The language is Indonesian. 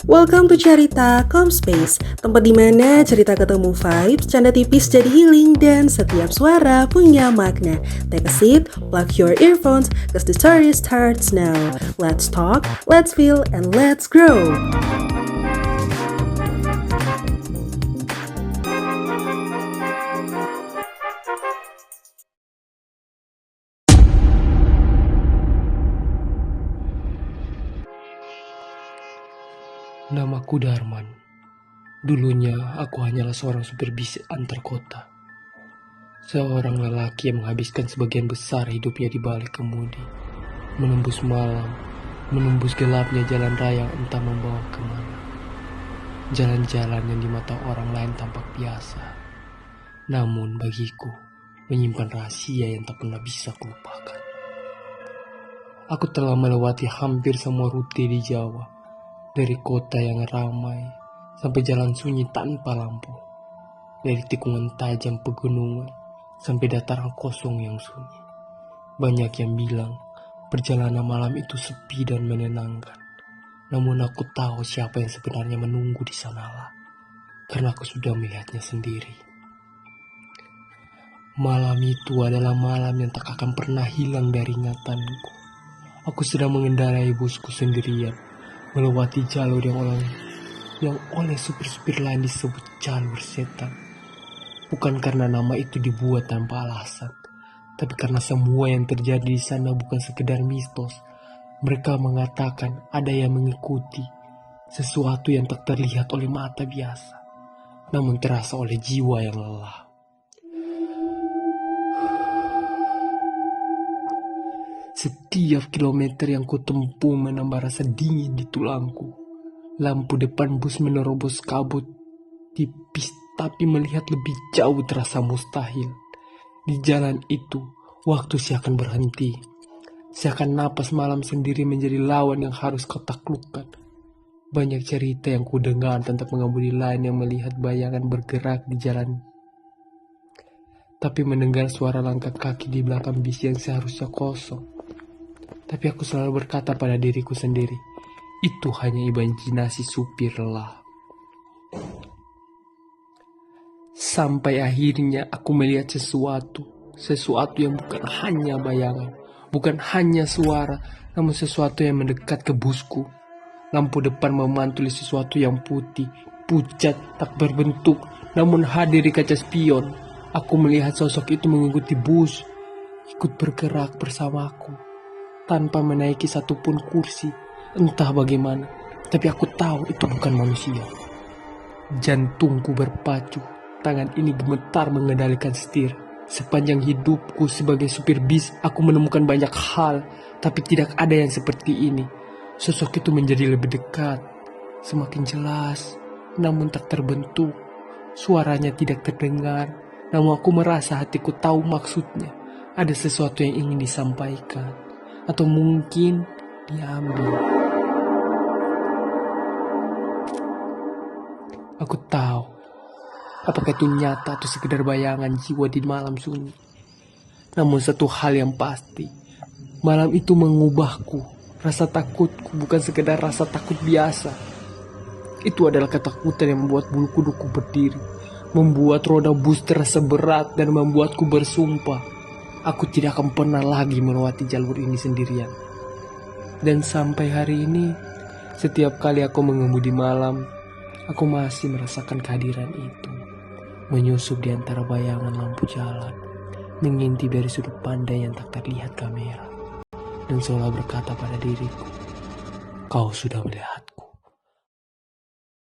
Welcome to Cerita Comspace, tempat di mana cerita ketemu vibes, canda tipis jadi healing, dan setiap suara punya makna. Take a seat, plug your earphones, cause the story starts now. Let's talk, let's feel, and let's grow. Namaku Darman. Dulunya aku hanyalah seorang supir bis antar kota. Seorang lelaki yang menghabiskan sebagian besar hidupnya di balik kemudi. Menembus malam, menembus gelapnya jalan raya yang entah membawa kemana. Jalan-jalan yang di mata orang lain tampak biasa. Namun bagiku, menyimpan rahasia yang tak pernah bisa kulupakan. Aku telah melewati hampir semua rute di Jawa. Dari kota yang ramai sampai jalan sunyi tanpa lampu. Dari tikungan tajam pegunungan sampai dataran kosong yang sunyi. Banyak yang bilang perjalanan malam itu sepi dan menenangkan. Namun aku tahu siapa yang sebenarnya menunggu di sanalah. Karena aku sudah melihatnya sendiri. Malam itu adalah malam yang tak akan pernah hilang dari ingatanku. Aku sedang mengendarai busku sendirian. Melewati jalur yang oleh supir-supir lain disebut jalur setan. Bukan karena nama itu dibuat tanpa alasan, tapi karena semua yang terjadi di sana bukan sekedar mistos. Mereka mengatakan ada yang mengikuti sesuatu yang tak terlihat oleh mata biasa, namun terasa oleh jiwa yang lelah. Setiap kilometer yang kutempuh menambah rasa dingin di tulangku. Lampu depan bus menerobos kabut tipis, tapi melihat lebih jauh terasa mustahil. Di jalan itu, waktu seakan berhenti. Seakan napas malam sendiri menjadi lawan yang harus kau taklukkan. Banyak cerita yang kudengar tentang pengemudi lain yang melihat bayangan bergerak di jalan. Tapi mendengar suara langkah kaki di belakang bis yang seharusnya kosong. Tapi aku selalu berkata pada diriku sendiri, itu hanya imajinasi supir lelah. Sampai akhirnya aku melihat sesuatu yang bukan hanya bayangan, bukan hanya suara, namun sesuatu yang mendekat ke busku. Lampu depan memantuli sesuatu yang putih, pucat, tak berbentuk, namun hadir di kaca spion. Aku melihat sosok itu mengikuti bus, ikut bergerak bersamaku, tanpa menaiki satupun kursi. Entah bagaimana, tapi aku tahu itu bukan manusia. Jantungku berpacu, tangan ini gemetar mengendalikan setir. Sepanjang hidupku sebagai supir bis, aku menemukan banyak hal, tapi tidak ada yang seperti ini. Sosok itu menjadi lebih dekat, semakin jelas, namun tak terbentuk. Suaranya tidak terdengar, namun aku merasa hatiku tahu maksudnya. Ada sesuatu yang ingin disampaikan, atau mungkin diambil. Aku tahu, apakah itu nyata atau sekedar bayangan jiwa di malam sunyi. Namun satu hal yang pasti, malam itu mengubahku. Rasa takutku bukan sekedar rasa takut biasa. Itu adalah ketakutan yang membuat bulu kuduku berdiri, membuat roda bus terasa berat dan membuatku bersumpah, aku tidak akan pernah lagi melewati jalur ini sendirian. Dan sampai hari ini, setiap kali aku mengemudi malam, aku masih merasakan kehadiran itu, menyusup di antara bayangan lampu jalan, mengintip dari sudut pandang yang tak terlihat kamera, dan seolah berkata pada diriku, kau sudah melihat.